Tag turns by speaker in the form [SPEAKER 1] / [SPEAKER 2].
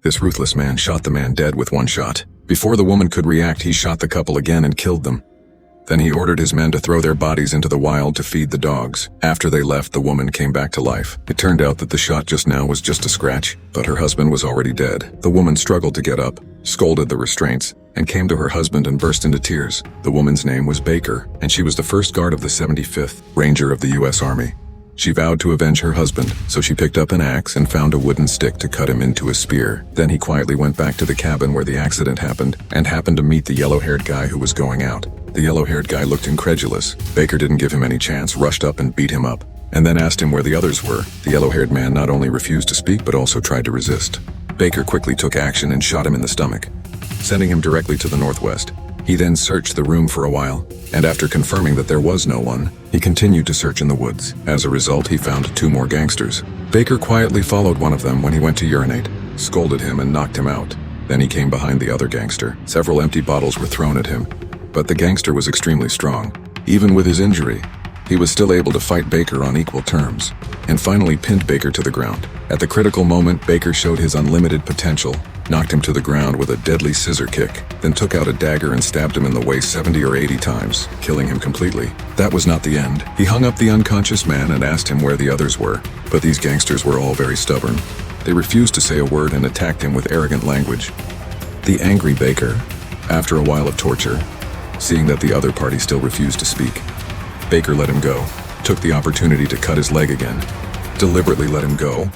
[SPEAKER 1] This ruthless man shot the man dead with one shot. Before the woman could react, he shot the couple again and killed them. Then he ordered his men to throw their bodies into the wild to feed the dogs. After they left, the woman came back to life. It turned out that the shot just now was just a scratch, but her husband was already dead. The woman struggled to get up, scolded the restraints, and came to her husband and burst into tears. The woman's name was Baker, and she was the first guard of the 75th Ranger of the U.S. Army. She vowed to avenge her husband, so she picked up an axe and found a wooden stick to cut him into a spear. Then he quietly went back to the cabin where the accident happened and happened to meet the yellow-haired guy who was going out. The yellow-haired guy looked incredulous. Baker didn't give him any chance, rushed up and beat him up, and then asked him where the others were. The yellow-haired man not only refused to speak but also tried to resist. Baker quickly took action and shot him in the stomach, sending him directly to the northwest. He then searched the room for a while, and after confirming that there was no one, he continued to search in the woods. As a result, he found 2 more gangsters. Baker quietly followed one of them when he went to urinate, scolded him and knocked him out. Then he came behind the other gangster. Several empty bottles were thrown at him, but the gangster was extremely strong. Even with his injury, he was still able to fight Baker on equal terms, and finally pinned Baker to the ground. At the critical moment, Baker showed his unlimited potential, knocked him to the ground with a deadly scissor kick, then took out a dagger and stabbed him in the waist 70 or 80 times, killing him completely. That was not the end. He hung up the unconscious man and asked him where the others were, but these gangsters were all very stubborn. They refused to say a word and attacked him with arrogant language. The angry Baker, after a while of torture, seeing that the other party still refused to speak, Baker let him go, took the opportunity to cut his leg again, deliberately let him go,